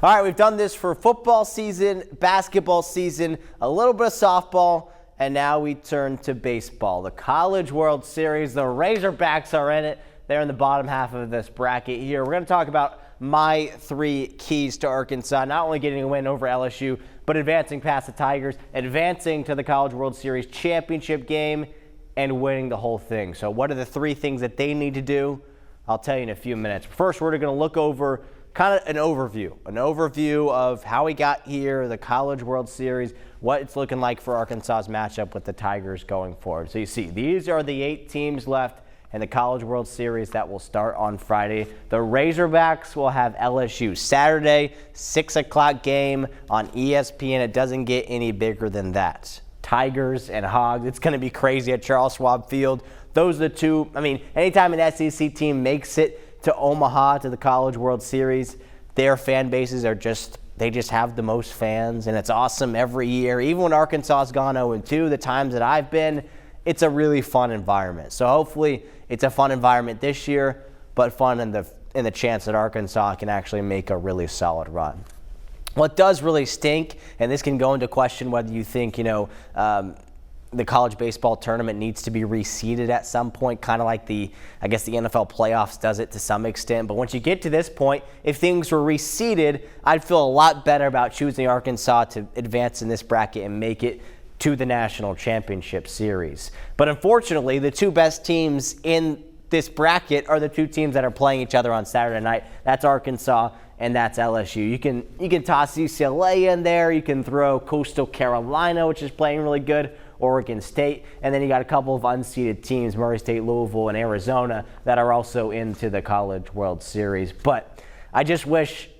All right, we've done this for football season, basketball season, a little bit of softball, and now we turn to baseball. The College World Series, the Razorbacks are in it. They're in the bottom half of this bracket here. We're going to talk about my 3 keys to Arkansas, not only getting a win over LSU, but advancing past the Tigers, advancing to the College World Series championship game, and winning the whole thing. So what are the 3 things that they need to do? I'll tell you in a few minutes. First, we're going to look over kind of an overview of how we got here, the College World Series, what it's looking like for Arkansas's matchup with the Tigers going forward. So you see, these are the 8 teams left in the College World Series that will start on Friday. The Razorbacks will have LSU Saturday, 6 o'clock game on ESPN. It doesn't get any bigger than that. Tigers and Hogs, it's going to be crazy at Charles Schwab Field. Those are the 2. I mean, anytime an SEC team makes it to Omaha, to the College World Series, their fan bases are they just have the most fans, and it's awesome every year. Even when Arkansas has gone 0-2, the times that I've been, it's a really fun environment. So hopefully it's a fun environment this year, but fun in the chance that Arkansas can actually make a really solid run. What does really stink, and this can go into question whether you think, the college baseball tournament needs to be reseeded at some point, kind of like I guess the NFL playoffs does it to some extent. But once you get to this point, if things were reseeded, I'd feel a lot better about choosing Arkansas to advance in this bracket and make it to the National Championship Series. But unfortunately, the 2 best teams in this bracket are the 2 teams that are playing each other on Saturday night. That's Arkansas and that's LSU. You can toss UCLA in there. You can throw Coastal Carolina, which is playing really good, Oregon State, and then you got a couple of unseeded teams, Murray State, Louisville, and Arizona, that are also into the College World Series. But I just wish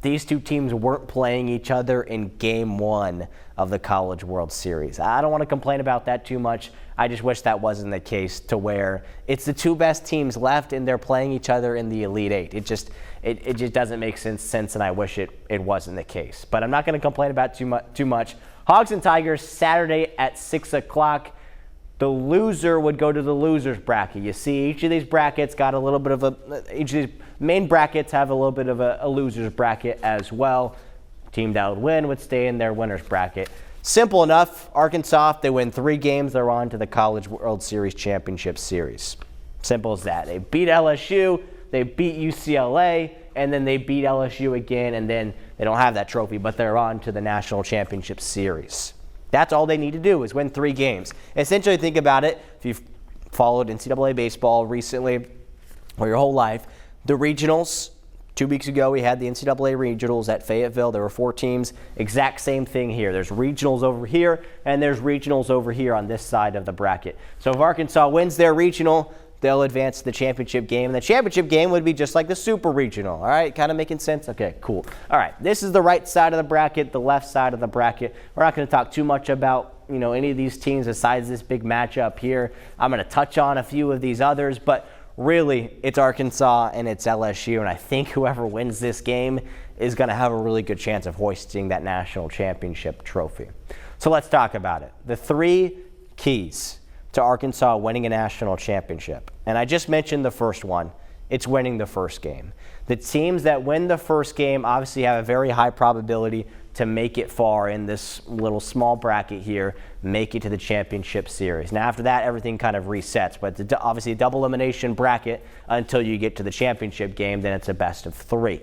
these 2 teams weren't playing each other in Game 1 of the College World Series. I don't want to complain about that too much. I just wish that wasn't the case, to where it's the 2 best teams left and they're playing each other in the Elite 8. It just doesn't make sense, and I wish it wasn't the case. But I'm not going to complain about too much. Hogs and Tigers Saturday at 6 o'clock. The loser would go to the loser's bracket. You see, each of these brackets got a little bit of each of these main brackets have a little bit of a loser's bracket as well. Team that would win would stay in their winner's bracket. Simple enough. Arkansas, if they win 3 games, they're on to the College World Series Championship Series. Simple as that. They beat LSU, they beat UCLA, and then they beat LSU again, and then they don't have that trophy, but they're on to the National Championship Series. That's all they need to do, is win 3 games. Essentially, think about it. If you've followed NCAA baseball recently or your whole life, the regionals, 2 weeks ago we had the NCAA regionals at Fayetteville. There were 4 teams. Exact same thing here. There's regionals over here, and there's regionals over here on this side of the bracket. So if Arkansas wins their regional, they'll advance to the championship game. And the championship game would be just like the super regional. All right, kind of making sense? Okay, cool. All right, this is the right side of the bracket, the left side of the bracket. We're not going to talk too much about, any of these teams besides this big matchup here. I'm going to touch on a few of these others, but really it's Arkansas and it's LSU. And I think whoever wins this game is going to have a really good chance of hoisting that national championship trophy. So let's talk about it. The 3 keys to Arkansas winning a national championship. And I just mentioned the first one. It's winning the first game. The teams that win the first game obviously have a very high probability to make it far in this little small bracket here, make it to the championship series. Now after that, everything kind of resets, but it's obviously a double elimination bracket until you get to the championship game, then it's a best of 3.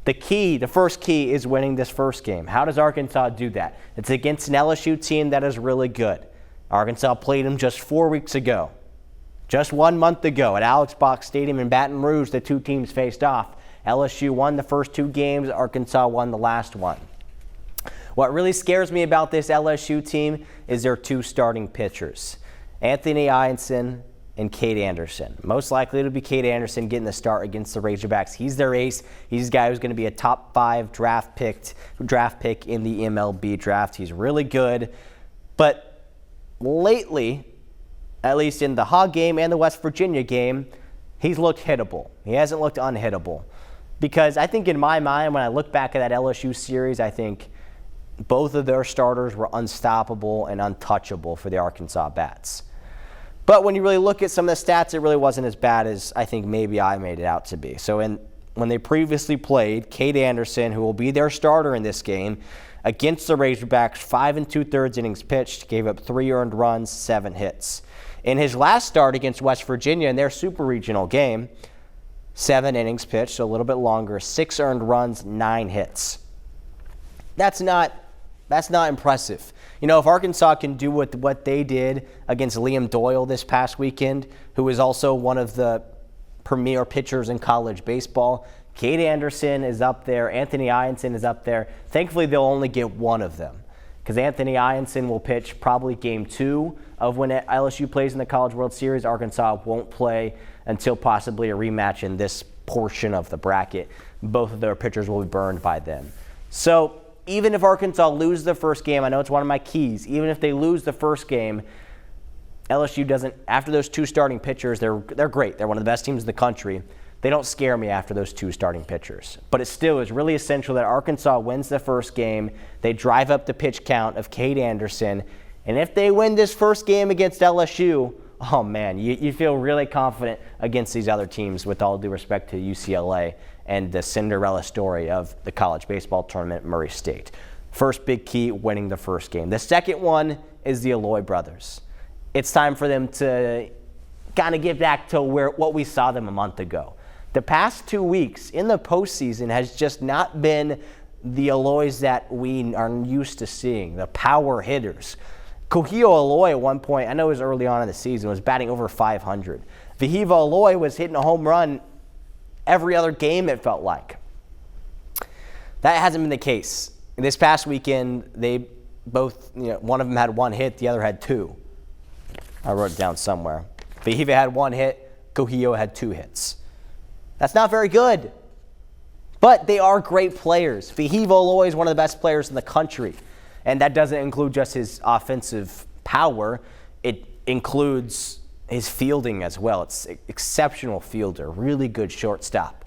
The first key is winning this first game. How does Arkansas do that? It's against an LSU team that is really good. Arkansas played them just 4 weeks ago. Just 1 month ago at Alex Box Stadium in Baton Rouge, the 2 teams faced off. LSU won the first 2 games. Arkansas won the last one. What really scares me about this LSU team is their 2 starting pitchers, Anthony Ianson and Cade Anderson. Most likely it'll be Cade Anderson getting the start against the Razorbacks. He's their ace. He's a guy who's going to be a top 5 draft pick in the MLB draft. He's really good. But lately, at least in the Hog game and the West Virginia game, he's looked hittable. He hasn't looked unhittable. Because I think in my mind, when I look back at that LSU series, I think both of their starters were unstoppable and untouchable for the Arkansas Bats. But when you really look at some of the stats, it really wasn't as bad as I think maybe I made it out to be. So when when they previously played, Cade Anderson, who will be their starter in this game, against the Razorbacks, 5 2/3 innings pitched, gave up 3 earned runs, 7 hits. In his last start against West Virginia in their super regional game, 7 innings pitched, so a little bit longer, 6 earned runs, 9 hits. That's not impressive. You know, if Arkansas can do what they did against Liam Doyle this past weekend, who is also one of the premier pitchers in college baseball, Cade Anderson is up there, Anthony Ianson is up there. Thankfully, they'll only get one of them because Anthony Ianson will pitch probably game 2 of when LSU plays in the College World Series. Arkansas won't play until possibly a rematch in this portion of the bracket. Both of their pitchers will be burned by then. So even if Arkansas loses the first game, I know it's one of my keys, even if they lose the first game, LSU doesn't, after those 2 starting pitchers, they're great. They're one of the best teams in the country. They don't scare me after those 2 starting pitchers. But it still is really essential that Arkansas wins the first game. They drive up the pitch count of Cade Anderson. And if they win this first game against LSU, oh man, you feel really confident against these other teams, with all due respect to UCLA and the Cinderella story of the college baseball tournament, Murray State. First big key, winning the first game. The second one is the Aloy brothers. It's time for them to kind of get back to what we saw them a month ago. The past 2 weeks in the postseason has just not been the Aloys that we are used to seeing, the power hitters. Kohio Aloy at one point, I know it was early on in the season, was batting over 500. Vahiva Aloy was hitting a home run every other game, it felt like. That hasn't been the case. This past weekend, they both, one of them had 1 hit, the other had 2. I wrote it down somewhere. Vahiva had 1 hit, Kohio had 2 hits. That's not very good. But they are great players. Vahiva Aloy is one of the best players in the country. And that doesn't include just his offensive power. It includes his fielding as well. It's an exceptional fielder, really good shortstop.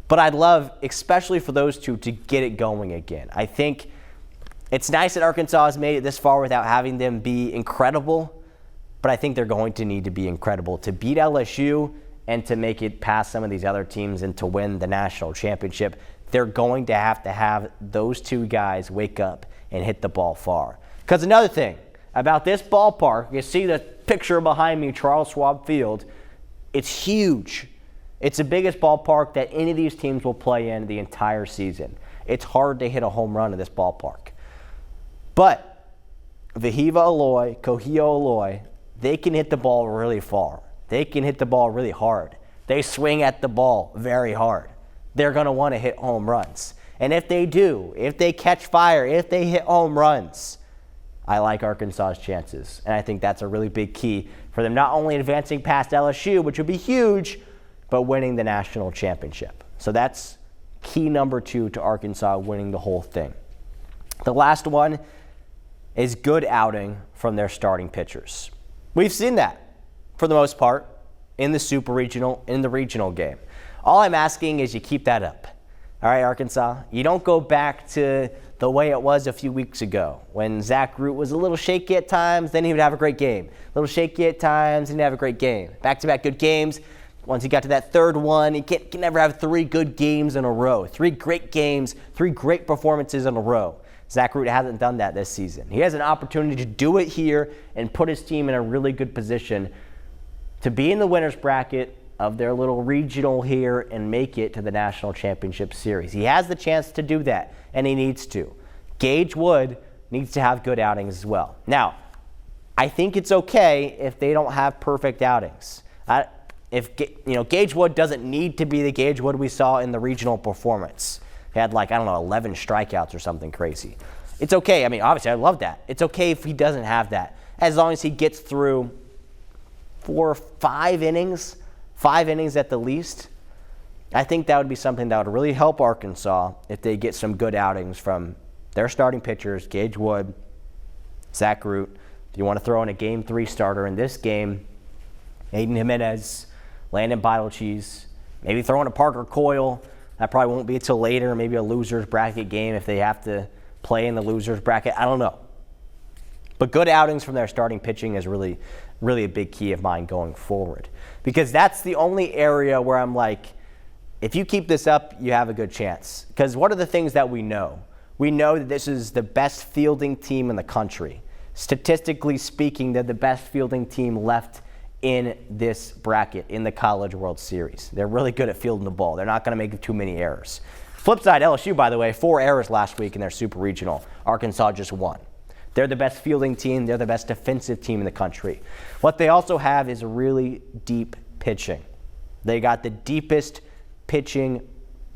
But I'd love, especially for those two, to get it going again. I think it's nice that Arkansas has made it this far without having them be incredible. But I think they're going to need to be incredible to beat LSU and to make it past some of these other teams and to win the national championship. They're going to have those 2 guys wake up and hit the ball far. Because another thing about this ballpark, you see the picture behind me, Charles Schwab Field, it's huge. It's the biggest ballpark that any of these teams will play in the entire season. It's hard to hit a home run in this ballpark. But Vahiva Aloy, Kohio Aloy, they can hit the ball really far. They can hit the ball really hard. They swing at the ball very hard. They're going to want to hit home runs. And if they do, if they catch fire, if they hit home runs, I like Arkansas's chances. And I think that's a really big key for them, not only advancing past LSU, which would be huge, but winning the national championship. So that's key number 2 to Arkansas winning the whole thing. The last one is good outing from their starting pitchers. We've seen that, for the most part, in the super regional, in the regional game. All I'm asking is you keep that up. All right, Arkansas, you don't go back to the way it was a few weeks ago when Zach Root was a little shaky at times, then he would have a great game. A little shaky at times, and he'd have a great game. Back-to-back good games. Once he got to that third one, he can never have 3 good games in a row. 3 great games, 3 great performances in a row. Zach Root hasn't done that this season. He has an opportunity to do it here and put his team in a really good position to be in the winner's bracket of their little regional here and make it to the national championship series. He has the chance to do that, and he needs to. Gage Wood needs to have good outings as well. Now, I think it's okay if they don't have perfect outings. Gage Wood doesn't need to be the Gage Wood we saw in the regional performance. He had 11 strikeouts or something crazy. It's okay. I mean, obviously, I love that. It's okay if he doesn't have that, as long as he gets through 4 or 5 innings, 5 innings at the least. I think that would be something that would really help Arkansas if they get some good outings from their starting pitchers, Gage Wood, Zach Root. If you want to throw in a Game 3 starter in this game, Aiden Jimenez, Landon Bottle-Cheese, maybe throw in a Parker Coyle. That probably won't be until later, maybe a loser's bracket game if they have to play in the loser's bracket. I don't know. But good outings from their starting pitching is really, really a big key of mine going forward. Because that's the only area where I'm like, if you keep this up, you have a good chance. Because what are the things that we know? We know that this is the best fielding team in the country. Statistically speaking, they're the best fielding team left in this bracket in the College World Series. They're really good at fielding the ball. They're not going to make too many errors. Flip side, LSU, by the way, 4 errors last week in their super regional. Arkansas just 1. They're the best fielding team. They're the best defensive team in the country. What they also have is really deep pitching. They got the deepest pitching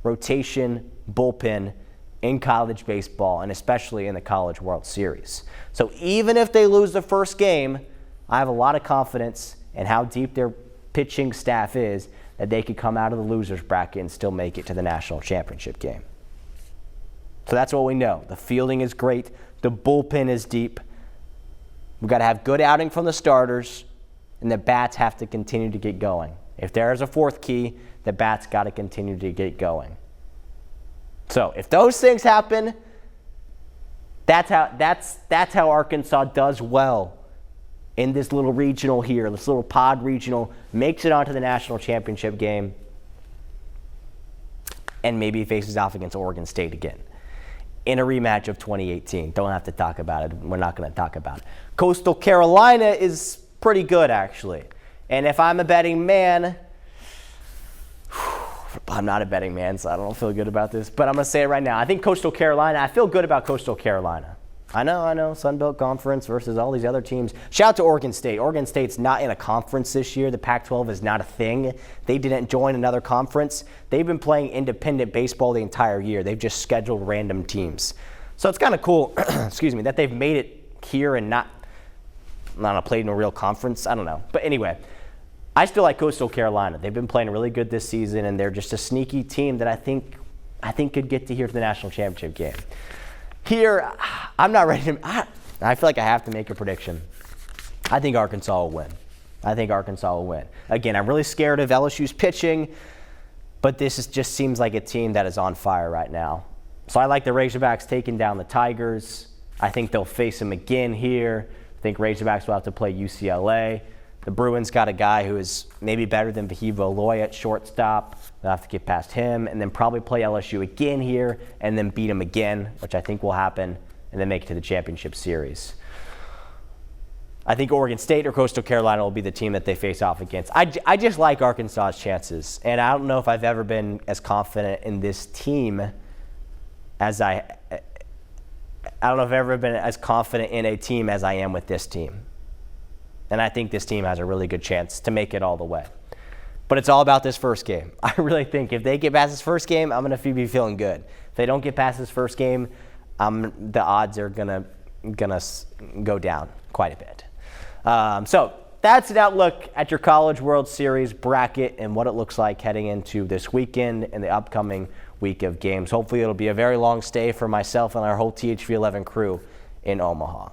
rotation bullpen in college baseball, and especially in the College World Series. So even if they lose the first game, I have a lot of confidence in how deep their pitching staff is that they could come out of the losers bracket and still make it to the national championship game. So that's what we know. The fielding is great. The bullpen is deep. We've got to have good outing from the starters, and the bats have to continue to get going. If there is a fourth key, the bats got to continue to get going. So if those things happen, that's how Arkansas does well in this little regional here, this little pod regional, makes it onto the national championship game, and maybe faces off against Oregon State again in a rematch of 2018. Don't have to talk about it. We're not going to talk about it. Coastal Carolina is pretty good, actually. And if I'm a betting man, I'm not a betting man, so I don't feel good about this, but I'm going to say it right now. I think Coastal Carolina, I feel good about Coastal Carolina. I know, Sun Belt Conference versus all these other teams. Shout out to Oregon State. Oregon State's not in a conference this year. The Pac-12 is not a thing. They didn't join another conference. They've been playing independent baseball the entire year. They've just scheduled random teams. So it's kind of cool, excuse me, that they've made it here and not played in a real conference. I don't know. But anyway, I still like Coastal Carolina. They've been playing really good this season, and they're just a sneaky team that I think could get to here to the national championship game. Here, I'm not ready to. I feel like I have to make a prediction. I think Arkansas will win. Again, I'm really scared of LSU's pitching, but this just seems like a team that is on fire right now. So I like the Razorbacks taking down the Tigers. I think they'll face them again here. I think Razorbacks will have to play UCLA. The Bruins got a guy who is maybe better than Aloy at shortstop. They'll have to get past him and then probably play LSU again here and then beat them again, which I think will happen, and then make it to the championship series. I think Oregon State or Coastal Carolina will be the team that they face off against. I just like Arkansas's chances, and I don't know if I've ever been as confident in this team as I don't know if I've ever been as confident in a team as I am with this team. And I think this team has a really good chance to make it all the way. But it's all about this first game. I really think if they get past this first game, I'm going to be feeling good. If they don't get past this first game, the odds are gonna go down quite a bit. So that's an outlook at your College World Series bracket and what it looks like heading into this weekend and the upcoming week of games. Hopefully it'll be a very long stay for myself and our whole THV 11 crew in Omaha.